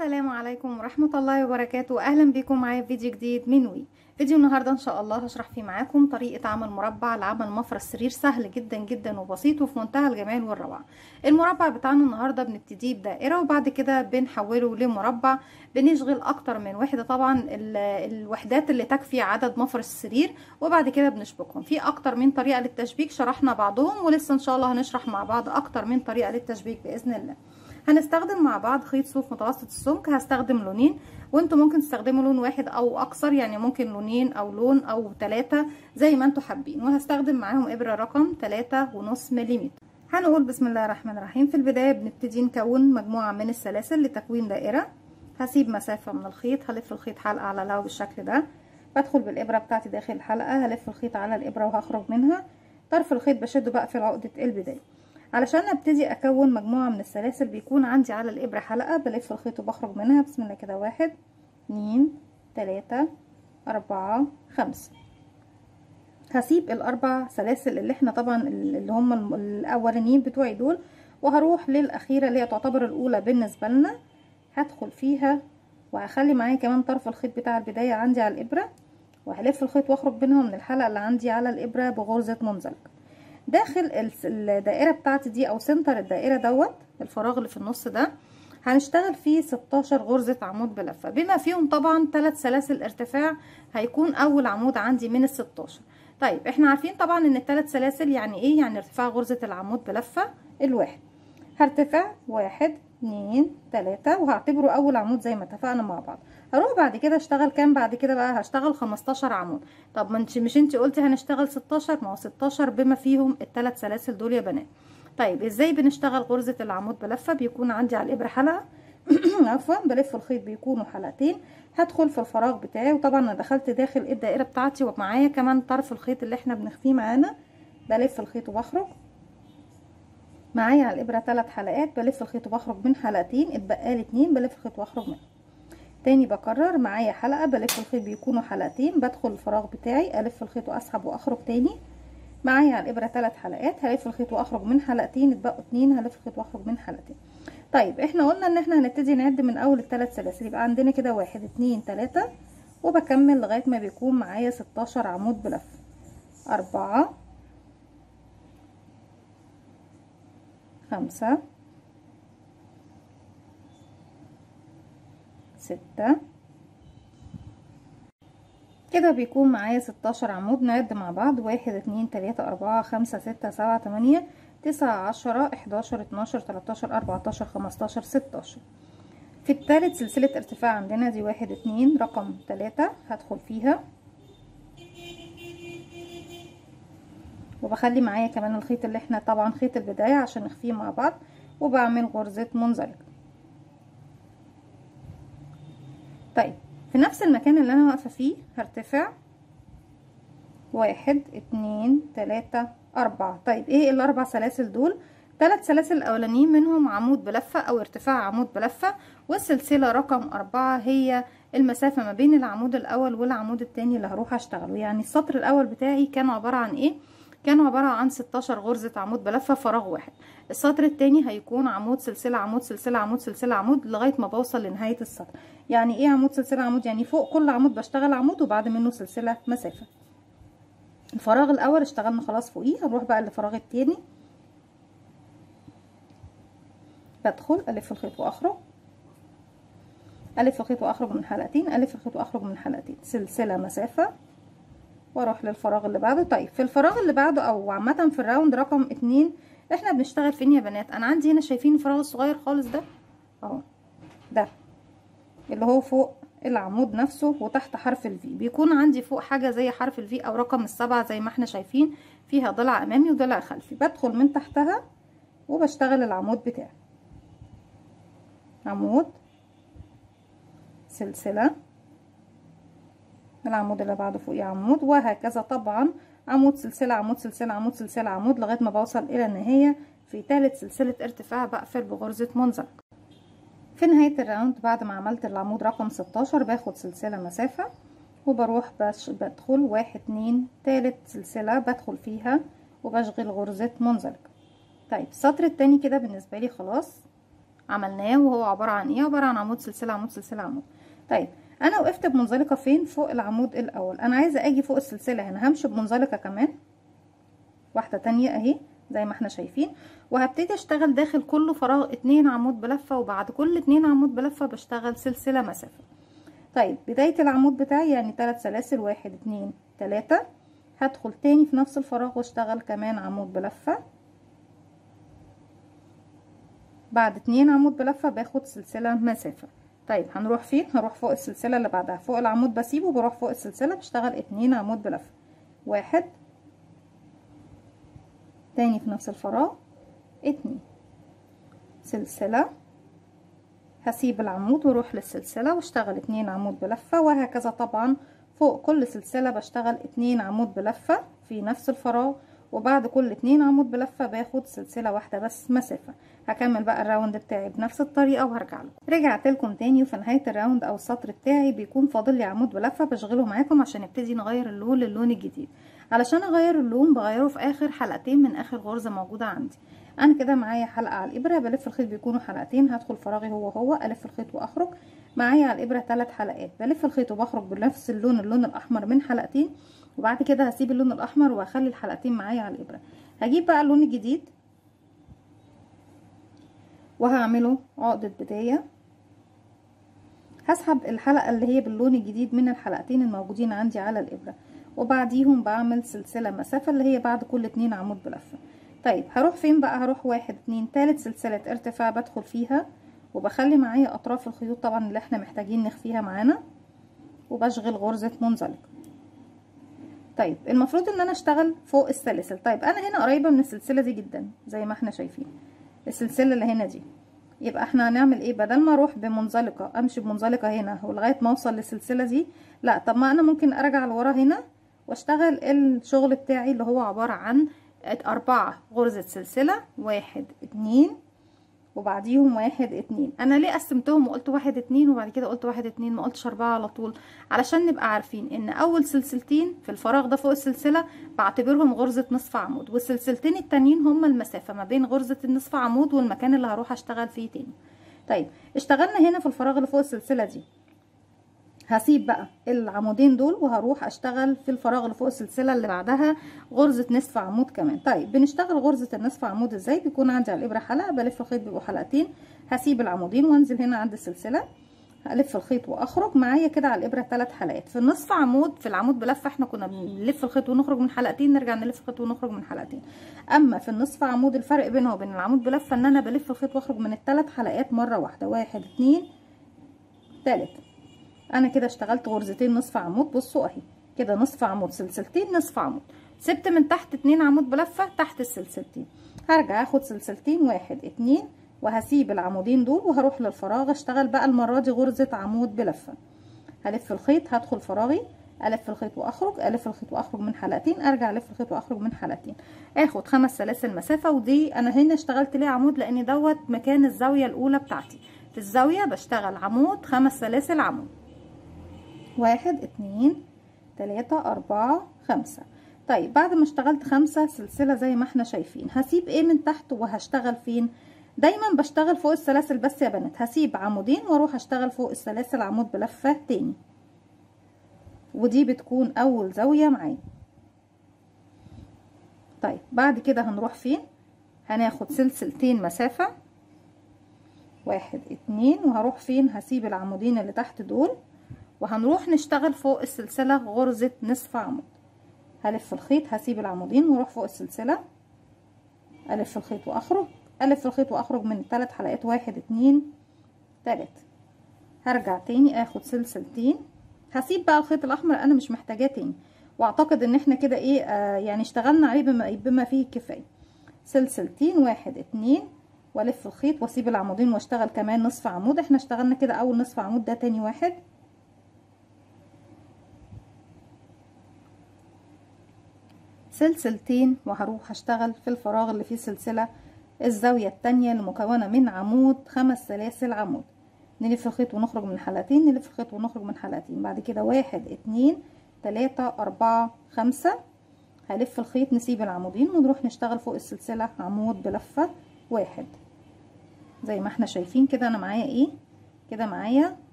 السلام عليكم ورحمة الله وبركاته. اهلا بكم معايا في فيديو جديد من وي. فيديو النهاردة ان شاء الله هشرح فيه معاكم طريقة عمل مربع لعمل مفرش سرير سهل جدا جدا وبسيط وفي منتهى الجمال والروعة. المربع بتاعنا النهاردة بنبتديه بدائرة وبعد كده بنحوله لمربع. بنشغل اكتر من وحدة طبعا، الوحدات اللي تكفي عدد مفرش السرير، وبعد كده بنشبكهم. في اكتر من طريقة للتشبيك شرحنا بعضهم ولسه ان شاء الله هنشرح مع بعض اكتر من طريقة للتشبيك باذن الله. هنستخدم مع بعض خيط صوف متوسط السمك، هستخدم لونين وانتوا ممكن تستخدموا لون واحد او اكثر، يعني ممكن لونين او لون او 3 زي ما انتوا حابين. وهستخدم معاهم ابرة رقم 3.5 ملم. هنقول بسم الله الرحمن الرحيم. في البداية بنبتدي نكون مجموعة من السلاسل لتكوين دائرة. هسيب مسافة من الخيط، هلف الخيط حلقة على الهوا بالشكل ده. بدخل بالابرة بتاعتي داخل الحلقة، هلف الخيط على الابرة وهخرج منها. طرف الخيط بشده بقى في عقدة البداية. علشان ابتدي اكون مجموعة من السلاسل بيكون عندي على الابرة حلقة، بلف الخيط وبخرج منها. بسم الله كده 1 2 3 4 5. هسيب الاربع سلاسل اللي احنا طبعا اللي هم الاولانيين بتوعي دول، وهروح للاخيرة اللي هي تعتبر الاولى بالنسبة لنا. هدخل فيها وهخلي معايا كمان طرف الخيط بتاع البداية عندي على الابرة، وهلف الخيط واخرج منها من الحلقة اللي عندي على الابرة بغرزة منزلق. داخل الدائرة بتاعتي دي او سنتر الدائرة دوت الفراغ اللي في النص ده هنشتغل فيه 16 غرزة عمود بلفة، بما فيهم طبعا 3 سلاسل ارتفاع. هيكون اول عمود عندي من ال16. طيب احنا عارفين طبعا ان ال3 سلاسل يعني ايه، يعني ارتفاع غرزة العمود بلفة الواحد. هرتفع 1 2 3 وهعتبره اول عمود زي ما اتفقنا مع بعض. هروح بعد كده اشتغل كام؟ بعد كده بقى هشتغل 15 عمود. طب ما مش انت قلتي هنشتغل 16؟ ما هو 16 بما فيهم ال3 سلاسل دول يا بنات. طيب ازاي بنشتغل غرزة العمود بلفة؟ بيكون عندي على الابرة حلقة عفوا، بلف الخيط بيكونوا حلقتين. هدخل في الفراغ بتاعي، وطبعا انا دخلت داخل الدائرة بتاعتي ومعايا كمان طرف الخيط اللي احنا بنخفيه معانا. بلف الخيط وبخرج معايا على الابرة 3 حلقات، بلف الخيط وبخرج من حلقتين، اتبقى لي 2 بلف الخيط واخرج منها. تاني بكرر معايا حلقة، بلف الخيط بيكونوا حلقتين، بدخل الفراغ بتاعي الف الخيط واسحب واخرج تاني. معايا على الابرة 3 حلقات، هلف الخيط واخرج من حلقتين، اتبقوا 2 هلف الخيط واخرج من حلقتين. طيب احنا قلنا ان احنا هنبتدي نعد من اول ال3 سلاسل، يبقى عندنا كده 1 2 3 وبكمل لغاية ما بيكون معايا 16 عمود بلف. 4 5 6 كده بيكون معايا 16 عمود. نعد مع بعض 1 2 3 4 5 6 7 8 9 10 11 12 13 14 15 16. في الثالث سلسلة ارتفاع عندنا دي 1 2 رقم 3 هدخل فيها، وبخلي معايا كمان الخيط اللي احنا طبعا خيط البداية عشان نخفيه مع بعض، وبعمل غرزة منزلقة. طيب في نفس المكان اللي انا واقفة فيه هرتفع 1 2 3 4. طيب ايه الاربع سلاسل دول؟ 3 سلاسل الاولانيين منهم عمود بلفة او ارتفاع عمود بلفة، والسلسلة رقم 4 هي المسافة ما بين العمود الاول والعمود التاني اللي هروح اشتغله. يعني السطر الاول بتاعي كان عبارة عن ايه؟ كان عبارة عن 16 غرزة عمود بلفة فراغ واحد. السطر التاني هيكون عمود سلسلة عمود سلسلة عمود سلسلة عمود لغاية ما بوصل لنهاية السطر. يعني ايه عمود سلسلة عمود؟ يعني فوق كل عمود بشتغل عمود وبعد منه سلسلة مسافة. الفراغ الاول اشتغلنا خلاص فوقيه، هنروح بقى للفراغ التاني. بدخل الف الخيط واخرج، الف الخيط واخرج من حلقتين، الف الخيط واخرج من حلقتين، سلسلة مسافة، واروح للفراغ اللي بعده. طيب في الفراغ اللي بعده او عامة في الراوند رقم 2 احنا بنشتغل فين يا بنات؟ انا عندي هنا شايفين الفراغ الصغير خالص ده اهو، ده اللي هو فوق العمود نفسه وتحت حرف الفي. بيكون عندي فوق حاجة زي حرف الفي او رقم ال7 زي ما احنا شايفين، فيها ضلع امامي وضلع خلفي. بدخل من تحتها وبشتغل العمود بتاعي، عمود سلسلة، العمود اللي بعده فوقيه عمود، وهكذا طبعا عمود سلسلة عمود سلسلة عمود سلسلة عمود لغاية ما بوصل الى النهاية. في ثالث سلسلة ارتفاع بقفل بغرزة منزلق. في نهاية الراوند بعد ما عملت العمود رقم 16 باخد سلسلة مسافة وبروح بدخل 1 2 تالت سلسلة بدخل فيها وبشغل غرزة منزلق. طيب السطر التاني كده بالنسبة لي خلاص عملناه، وهو عبارة عن ايه؟ عبارة عن عمود سلسلة عمود سلسلة عمود. طيب انا وقفت بمنزلقة فين؟ فوق العمود الاول. انا عايزة اجي فوق السلسلة هنا، همشي بمنزلقة كمان واحدة تانية اهي زي ما احنا شايفين، وهبتدي اشتغل داخل كل فراغ 2 عمود بلفة، وبعد كل 2 عمود بلفة بشتغل سلسلة مسافة. طيب بداية العمود بتاعي يعني 3 سلاسل، 1 2 3، هدخل تاني في نفس الفراغ واشتغل كمان عمود بلفة، بعد 2 عمود بلفة باخد سلسلة مسافة. طيب هنروح فين؟ هروح فوق السلسلة اللي بعدها، فوق العمود بسيبه، بروح فوق السلسلة بشتغل 2 عمود بلفة، 1 تاني في نفس الفراغ 2 سلسلة، هسيب العمود واروح للسلسلة واشتغل 2 عمود بلفة، وهكذا طبعا فوق كل سلسلة بشتغل 2 عمود بلفة في نفس الفراغ، وبعد كل 2 عمود بلفة باخد سلسلة واحدة بس مسافة. هكمل بقى الراوند بتاعي بنفس الطريقة وهرجع لكم. رجعت لكم تاني، وفي نهاية الراوند او السطر بتاعي بيكون فاضل لي عمود بلفة بشغله معاكم عشان نبتدي نغير اللون للون الجديد. علشان اغير اللون بغيره في اخر حلقتين من اخر غرزة موجودة عندي. انا كده معايا حلقة على الابرة، بلف الخيط بيكونوا حلقتين، هدخل فراغي هو الف الخيط واخرج، معايا على الابرة 3 حلقات، بلف الخيط وبخرج بنفس اللون الاحمر من حلقتين، وبعد كده هسيب اللون الاحمر وهخلي الحلقتين معايا على الابرة. هجيب بقى اللون الجديد وهعمله عقدة بداية، هسحب الحلقة اللي هي باللون الجديد من الحلقتين الموجودين عندي على الابرة، وبعديهم بعمل سلسلة مسافة اللي هي بعد كل 2 عمود بلفة. طيب هروح فين بقى؟ هروح 1 2 تالت سلسلة ارتفاع بدخل فيها، وبخلي معايا اطراف الخيوط طبعا اللي احنا محتاجين نخفيها معانا، وبشغل غرزة منزلقة. طيب المفروض ان انا اشتغل فوق السلاسل. طيب انا هنا قريبة من السلسلة دي جدا زي ما احنا شايفين، السلسلة اللي هنا دي، يبقى احنا هنعمل ايه؟ بدل ما اروح بمنزلقة امشي بمنزلقة هنا ولغاية ما اوصل للسلسلة دي، لا، طب ما انا ممكن ارجع لورا هنا واشتغل الشغل بتاعي اللي هو عبارة عن 4 غرزة سلسلة، 1 2 وبعديهم 1 2. انا ليه قسمتهم وقلت 1 2 وبعد كده قلت 1 2 ما قلتش 4 على طول؟ علشان نبقى عارفين ان اول سلسلتين في الفراغ ده فوق السلسلة بعتبرهم غرزة نصف عمود، والسلسلتين التانيين هما المسافة ما بين غرزة النصف عمود والمكان اللي هروح اشتغل فيه تاني. طيب اشتغلنا هنا في الفراغ اللي فوق السلسلة دي، هسيب بقى العمودين دول وهروح اشتغل في الفراغ اللي فوق السلسله اللي بعدها غرزه نصف عمود كمان. طيب بنشتغل غرزه النصف عمود ازاي؟ بيكون عندي على الابره حلقه، بلف الخيط بيبقوا حلقتين، هسيب العمودين وانزل هنا عند السلسله، هلف الخيط واخرج، معايا كده على الابره 3 حلقات. في النصف عمود في العمود بلفه احنا كنا بنلف الخيط ونخرج من حلقتين، نرجع نلف الخيط ونخرج من حلقتين. اما في النصف عمود الفرق بينه وبين العمود بلفه ان انا بلف الخيط واخرج من ال3 حلقات مره واحده، 1 2 3. انا كده اشتغلت غرزتين نصف عمود. بصوا اهي كده نصف عمود سلسلتين نصف عمود، سبت من تحت 2 عمود بلفه تحت السلسلتين، هرجع اخد سلسلتين 1 2 وهسيب العمودين دول وهروح للفراغ اشتغل بقى المره دي غرزه عمود بلفه. هلف الخيط، هدخل فراغي، الف الخيط واخرج، الف الخيط واخرج من حلقتين، ارجع الف الخيط واخرج من حلقتين، اخد 5 سلاسل مسافه. ودي انا هنا اشتغلت ليه عمود لان دوت مكان الزاويه الاولى بتاعتي، في الزاويه بشتغل عمود 5 سلاسل عمود، 1 2 3 4 5. طيب بعد ما اشتغلت 5 سلسلة زي ما احنا شايفين، هسيب ايه من تحت وهشتغل فين؟ دايما بشتغل فوق السلاسل بس يا بنات، هسيب عمودين واروح اشتغل فوق السلاسل عمود بلفة تاني، ودي بتكون اول زاوية معايا. طيب بعد كده هنروح فين؟ هناخد سلسلتين مسافة، 1 2 وهروح فين؟ هسيب العمودين اللي تحت دول وهنروح نشتغل فوق السلسلة غرزة نصف عمود. هلف الخيط، هسيب العمودين واروح فوق السلسلة، الف الخيط واخرج، الف الخيط واخرج من 3 حلقات، 1 2 3. هرجع تاني اخد سلسلتين، هسيب بقى الخيط الاحمر انا مش محتاجاه تاني، واعتقد ان احنا كده ايه يعني اشتغلنا عليه بما فيه الكفايه. سلسلتين 1 2 والف الخيط واسيب العمودين واشتغل كمان نصف عمود. احنا اشتغلنا كده اول نصف عمود، ده تاني واحد، سلسلتين وهروح اشتغل في الفراغ اللي فيه سلسلة الزاوية التانية اللي مكونة من عمود 5 سلاسل عمود. نلف الخيط ونخرج من حلقتين، نلف الخيط ونخرج من حلقتين، بعد كده 1 2 3 4 5. هلف الخيط، نسيب العمودين ونروح نشتغل فوق السلسلة عمود بلفة 1. زي ما احنا شايفين كده. انا معايا ايه كده؟ معايا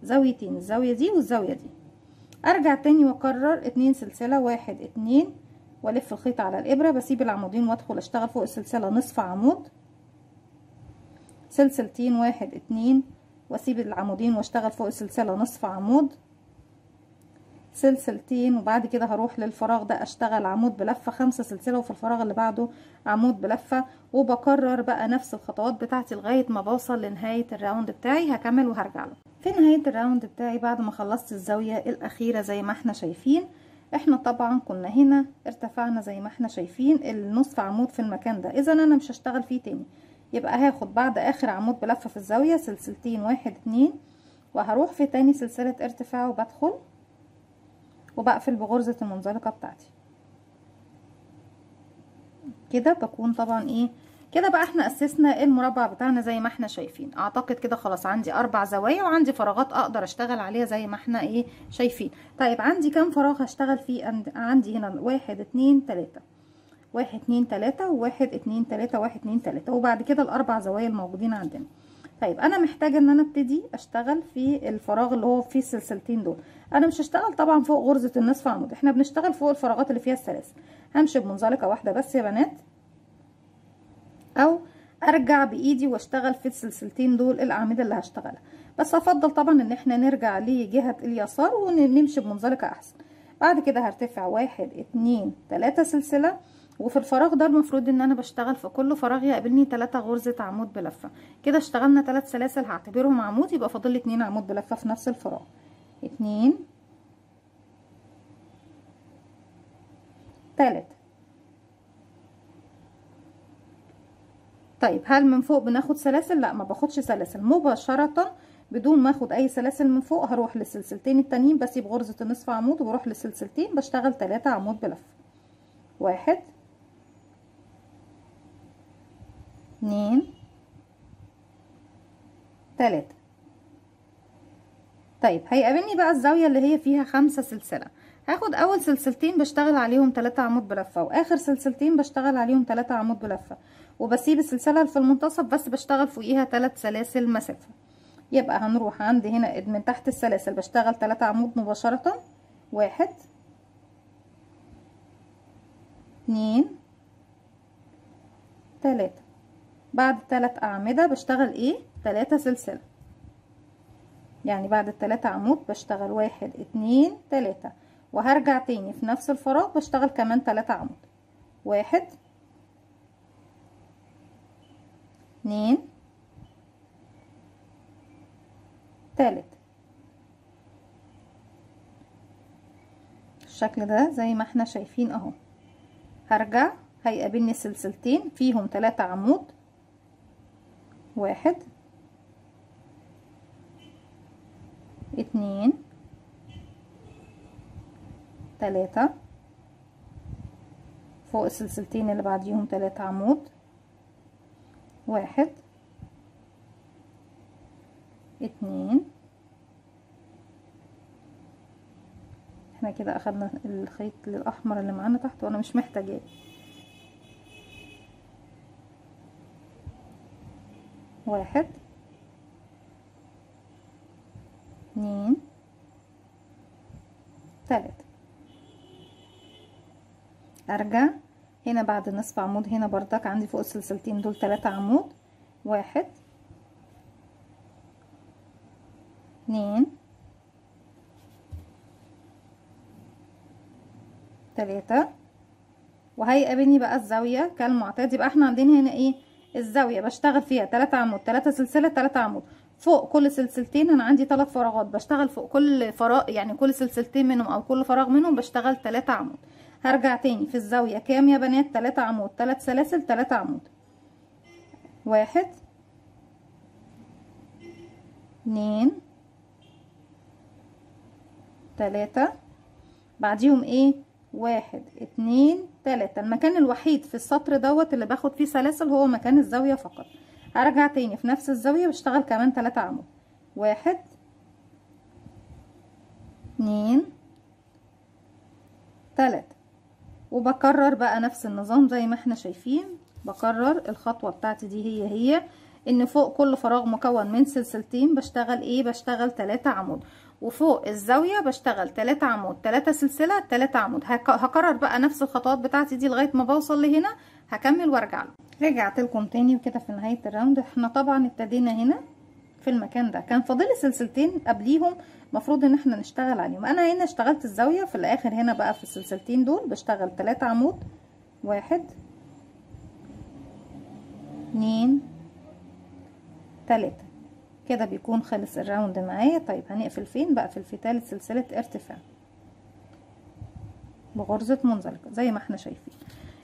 زاويتين، الزاوية دي والزاوية دي. ارجع تاني واكرر 2 سلسلة، 1 2، والف الخيط على الابرة، بسيب العمودين وادخل اشتغل فوق السلسلة نصف عمود، سلسلتين 1 2، واسيب العمودين واشتغل فوق السلسلة نصف عمود، سلسلتين، وبعد كده هروح للفراغ ده اشتغل عمود بلفة 5 سلسلة، وفي الفراغ اللي بعده عمود بلفة، وبكرر بقى نفس الخطوات بتاعتي لغاية ما بوصل لنهاية الراوند بتاعي. هكمل وهرجع له. في نهاية الراوند بتاعي بعد ما خلصت الزاوية الأخيرة زي ما احنا شايفين، احنا طبعا كنا هنا ارتفعنا زي ما احنا شايفين النصف عمود في المكان ده، اذا انا مش هشتغل فيه تاني. يبقى هاخد بعد اخر عمود بلفة في الزاوية سلسلتين 1 2، وهروح في تاني سلسلة ارتفاع وبدخل وبقفل بغرزة المنزلقة بتاعتي كده. بكون طبعا ايه كده بقى احنا اسسنا المربع بتاعنا زي ما احنا شايفين. اعتقد كده خلاص عندي 4 زوايا وعندي فراغات اقدر اشتغل عليها زي ما احنا ايه شايفين. طيب عندي كام فراغ هشتغل فيه؟ عندي هنا 1 2 3، 1 2 3، و1 2 3، 1 2 3، وبعد كده الاربع زوايا الموجودين عندنا. طيب انا محتاجه ان انا ابتدي اشتغل في الفراغ اللي هو فيه السلسلتين دول. انا مش هشتغل طبعا فوق غرزه النصف عمود، احنا بنشتغل فوق الفراغات اللي فيها السلاسل. همشي بمنزلقه واحده بس يا بنات، او ارجع بايدي واشتغل في السلسلتين دول الاعمده اللي هشتغلها. بس افضل طبعا ان احنا نرجع لجهه اليسار ونمشي بمنزلقه احسن. بعد كده هرتفع 1 2 3 سلسله، وفي الفراغ ده المفروض ان انا بشتغل في كل فراغ يقابلني 3 غرزة عمود بلفة. كده اشتغلنا 3 سلاسل هعتبرهم عمود، يبقى فاضل لي 2 عمود بلفة في نفس الفراغ. 2 3. طيب هل من فوق بناخد سلاسل؟ لا، ما باخدش سلاسل مباشرة. بدون ما اخد اي سلاسل من فوق هروح للسلسلتين التانيين، بسيب غرزة النصف عمود وبروح للسلسلتين بشتغل 3 عمود بلفة. 1 2 3. طيب هيقابلني بقى الزاوية اللي هي فيها 5 سلسلة. هاخد اول سلسلتين بشتغل عليهم 3 عمود بلفة، واخر سلسلتين بشتغل عليهم 3 عمود بلفة، وبسيب السلسلة اللي في المنتصف بس بشتغل فوقيها 3 سلاسل مسافة. يبقى هنروح عندي هنا من تحت السلاسل بشتغل 3 عمود مباشرة. 1 2 3. بعد 3 اعمدة بشتغل ايه 3 سلسلة، يعني بعد ال3 عمود بشتغل 1 2 3، وهرجع تاني في نفس الفراغ بشتغل كمان 3 عمود. 1 2 3. الشكل ده زي ما احنا شايفين اهو. هرجع هيقابلني سلسلتين فيهم 3 عمود. 1 2 3، فوق السلسلتين اللي بعديهم 3 عمود. 1 2. احنا كده اخدنا الخيط الاحمر اللي معانا تحت وانا مش محتاجاه. 1 2 3. ارجع هنا بعد نصف عمود، هنا بردك عندي فوق السلسلتين دول 3 عمود. 1 2 3. وهيقابلني بقى الزاوية كالمعتاد. يبقى احنا عندنا هنا ايه الزاوية بشتغل فيها 3 عمود، 3 سلسلة، 3 عمود. فوق كل سلسلتين انا عندي 3 فراغات بشتغل فوق كل فراغ، يعني كل سلسلتين منهم او كل فراغ منهم بشتغل 3 عمود. هرجع تاني في الزاوية كام يا بنات؟ 3 عمود، 3 سلاسل، 3 عمود. 1 2 3. بعديهم ايه 1 2 3. المكان الوحيد في السطر دوت اللي باخد فيه سلاسل هو مكان الزاوية فقط. هرجع تاني في نفس الزاوية بشتغل كمان 3 عمود. 1 2 3. وبكرر بقى نفس النظام زي ما احنا شايفين. بكرر الخطوة بتاعتي دي هي ان فوق كل فراغ مكون من سلسلتين بشتغل ايه؟ بشتغل 3 عمود، وفوق الزاوية بشتغل 3 عمود 3 سلسلة 3 عمود. هكرر بقى نفس الخطوات بتاعتي دي لغاية ما بوصل لهنا، هكمل وارجع لكم. رجعت لكم تاني وكده في نهاية الراوند. احنا طبعا ابتدينا هنا في المكان ده، كان فاضل سلسلتين قبليهم مفروض ان احنا نشتغل عليهم. انا هنا اشتغلت الزاوية في الاخر، هنا بقى في السلسلتين دول بشتغل 3 عمود، 1 2 3 كده بيكون خلص الراوند معايا. طيب هنقفل فين؟ بقفل في ثالث سلسلة ارتفاع بغرزة منزلقة زي ما احنا شايفين.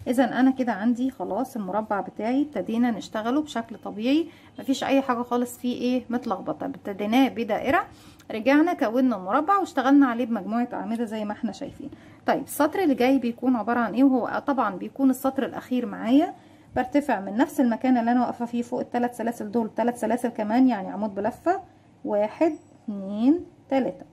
اذا انا كده عندي خلاص المربع بتاعي ابتدينا نشتغله بشكل طبيعي، مفيش اي حاجة خالص فيه ايه متلخبطة. ابتديناه بدائرة، رجعنا كونا المربع واشتغلنا عليه بمجموعة اعمدة زي ما احنا شايفين. طيب السطر اللي جاي بيكون عبارة عن ايه؟ وهو طبعا بيكون السطر الاخير معايا. برتفع من نفس المكان اللي انا واقفه فيه فوق الثلاث سلاسل دول 3 سلاسل كمان، يعني عمود بلفه 1 2 3،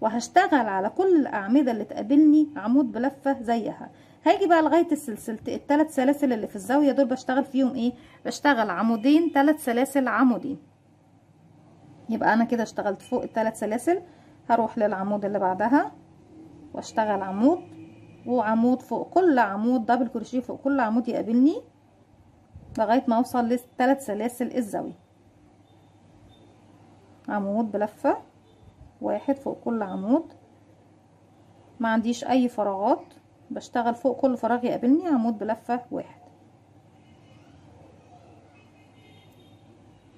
وهشتغل على كل الاعمده اللي تقابلني عمود بلفه زيها. هاجي بقى لغايه السلسله الثلاث سلاسل اللي في الزاويه دول بشتغل فيهم ايه؟ بشتغل عمودين 3 سلاسل عمودين. يبقى انا كده اشتغلت فوق الثلاث سلاسل، هروح للعمود اللي بعدها واشتغل عمود وعمود فوق كل عمود، دبل كروشيه فوق كل عمود يقابلني لغايه ما اوصل للثلاث سلاسل الزاويه. عمود بلفه 1 فوق كل عمود، ما عنديش اي فراغات، بشتغل فوق كل فراغ يقابلني عمود بلفه 1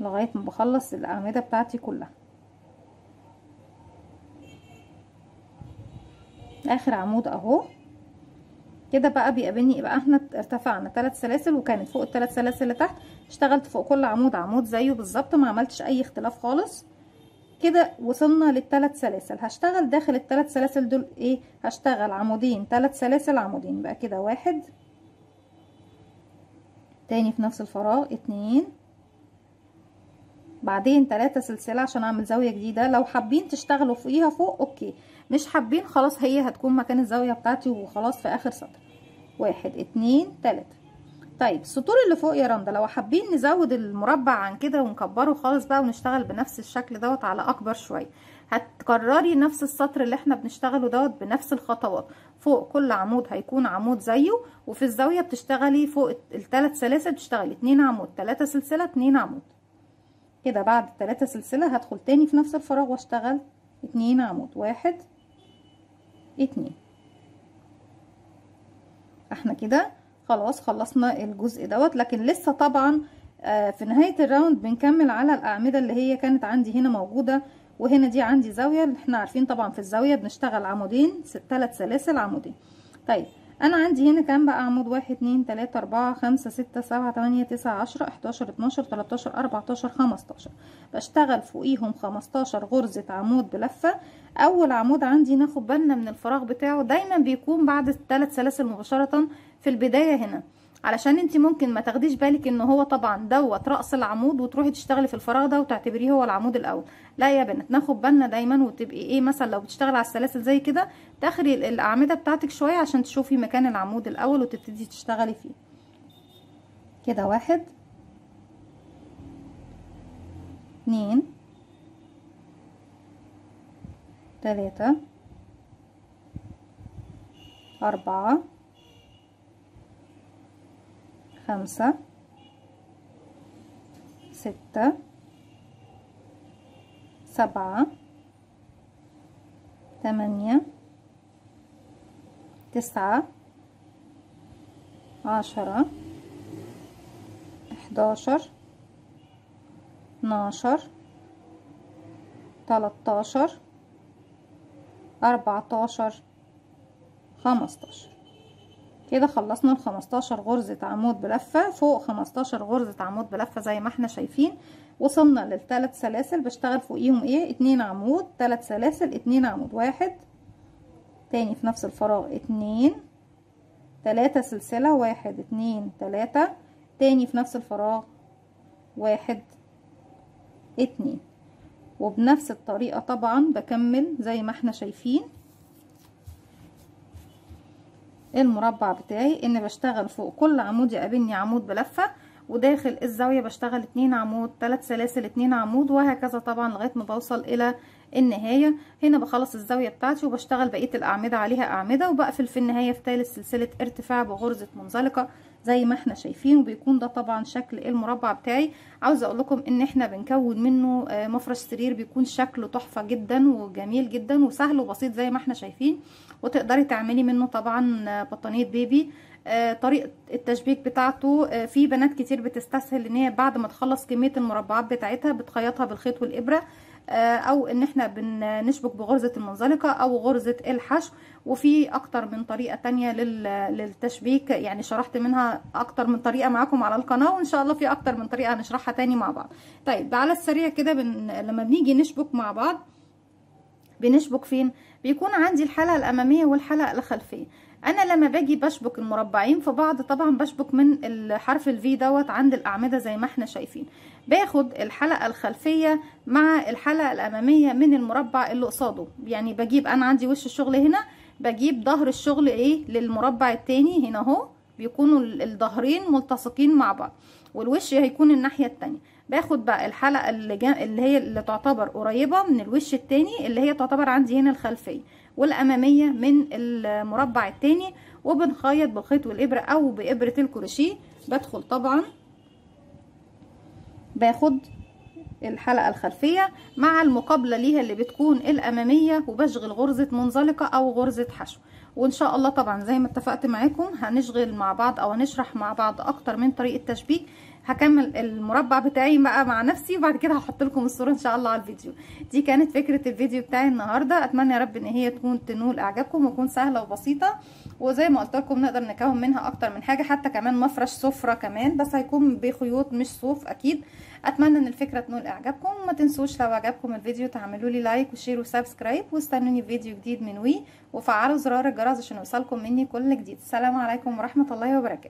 لغايه ما بخلص الاعمده بتاعتي كلها. اخر عمود اهو كده بقى بيقابلني. يبقى احنا ارتفعنا 3 سلاسل، وكانت فوق الثلاث سلاسل اللي تحت اشتغلت فوق كل عمود عمود زيه بالظبط، ما عملتش اي اختلاف خالص. كده وصلنا للثلاث سلاسل. هشتغل داخل الثلاث سلاسل دول ايه؟ هشتغل عمودين 3 سلاسل عمودين. بقى كده 1 تاني في نفس الفراغ 2 بعدين 3 سلسلة عشان اعمل زاوية جديدة. لو حابين تشتغلوا فوقيها فوق اوكي، مش حابين خلاص هي هتكون مكان الزاوية بتاعتي وخلاص في اخر سطر. 1 2 3. طيب السطور اللي فوق يا رندا لو حابين نزود المربع عن كده ونكبره خالص بقى ونشتغل بنفس الشكل دوت على اكبر شوية، هتكرري نفس السطر اللي احنا بنشتغله دوت بنفس الخطوات. فوق كل عمود هيكون عمود زيه، وفي الزاوية بتشتغلي فوق الثلاث سلاسل بتشتغلي 2 عمود 3 سلسلة 2 عمود. كده بعد 3 سلسلة هدخل تاني في نفس الفراغ واشتغل 2 عمود 1 2. احنا كده خلاص خلصنا الجزء دوت، لكن لسه طبعا في نهاية الراوند بنكمل على الأعمدة اللي هي كانت عندي هنا موجودة، وهنا دي عندي زاوية. احنا عارفين طبعا في الزاوية بنشتغل عمودين 3 سلاسل عمودين. طيب انا عندي هنا كام بقى عمود؟ 1 2 3 4 5 6 7 8 9 10 11 12 13 14 15. بشتغل فوقيهم 15 غرزة عمود بلفة. اول عمود عندي ناخد بالنا من الفراغ بتاعه، دايما بيكون بعد الثلاث سلاسل مباشرة في البداية هنا، علشان انت ممكن ما تاخديش بالك ان هو طبعا دوت رأس العمود وتروحي تشتغلي في الفراغ ده وتعتبريه هو العمود الاول. لا يا بنات، ناخد بالنا دايما، وتبقي ايه مثلا لو بتشتغل على السلاسل زي كده تاخري الاعمده بتاعتك شويه عشان تشوفي مكان العمود الاول وتبتدي تشتغلي فيه. كده 1 2 3 4 5 6 7 8 9 10 11 12 13 14 15. كده خلصنا ال 15 غرزة عمود بلفة. فوق 15 غرزة عمود بلفة زي ما احنا شايفين. وصلنا للثلاث سلاسل بشتغل فوقيهم ايه؟ 2 عمود 3 سلاسل 2 عمود 1 تاني في نفس الفراغ 2 3 سلسلة 1 2 3 تاني في نفس الفراغ 1 2. وبنفس الطريقة طبعا بكمل زي ما احنا شايفين المربع بتاعي، ان بشتغل فوق كل عمود يقابلني عمود بلفة، وداخل الزاوية بشتغل 2 عمود، 3 سلاسل 2 عمود، وهكذا طبعا لغاية ما بوصل الى النهاية. هنا بخلص الزاوية بتاعتي وبشتغل بقية الاعمدة عليها اعمدة، وبقفل في النهاية في ثالث سلسلة ارتفاع بغرزة منزلقة زي ما احنا شايفين. وبيكون ده طبعا شكل المربع بتاعي. عاوزه اقول لكم ان احنا بنكون منه مفرش سرير بيكون شكله تحفه جدا وجميل جدا وسهل وبسيط زي ما احنا شايفين. وتقدري تعملي منه طبعا بطانيه بيبي. طريقه التشبيك بتاعته في بنات كتير بتستسهل ان هي بعد ما تخلص كميه المربعات بتاعتها بتخيطها بالخيط والابره، او ان احنا بنشبك بغرزة المنزلقة او غرزة الحشو. وفي اكتر من طريقة تانية للتشبيك، يعني شرحت منها اكتر من طريقة معاكم على القناة، وان شاء الله في اكتر من طريقة هنشرحها تاني مع بعض. طيب على السريع كده لما بنيجي نشبك مع بعض بنشبك فين؟ بيكون عندي الحلقة الامامية والحلقة الخلفية. انا لما باجي بشبك المربعين في بعض طبعا بشبك من الحرف الفي دوت عند الاعمدة زي ما احنا شايفين. باخد الحلقة الخلفية مع الحلقة الامامية من المربع اللي قصاده، يعني بجيب انا عندي وش الشغل هنا، بجيب ظهر الشغل للمربع التاني هنا اهو، بيكونوا الظهرين ملتصقين مع بعض والوش هيكون الناحية التانية. باخد بقى الحلقة اللي هي اللي تعتبر قريبة من الوش التاني، اللي هي تعتبر عندي هنا الخلفية، والامامية من المربع التاني، وبنخيط بالخيط والابرة او بابرة الكروشيه. بدخل طبعا باخد الحلقة الخلفية مع المقابلة ليها اللي بتكون الامامية، وبشغل غرزة منزلقة او غرزة حشو. وان شاء الله طبعا زي ما اتفقت معاكم هنشغل مع بعض او هنشرح مع بعض اكتر من طريقة تشبيك. هكمل المربع بتاعي بقى مع نفسي، وبعد كده هحط لكم الصورة ان شاء الله على الفيديو. دي كانت فكرة الفيديو بتاعي النهاردة. اتمنى يا رب ان هي تنول اعجابكم وتكون سهلة وبسيطة، وزي ما قلت لكم نقدر نكون منها اكتر من حاجة، حتى كمان مفرش سفرة كمان، بس هيكون بخيوط مش صوف اكيد. اتمنى ان الفكرة تنول اعجابكم، وما تنسوش لو عجبكم الفيديو تعملوا لي لايك وشير وسبسكرايب، واستنوني في فيديو جديد من وفعلوا زرار الجرس عشان يوصلكم مني كل جديد. السلام عليكم ورحمة الله وبركاته.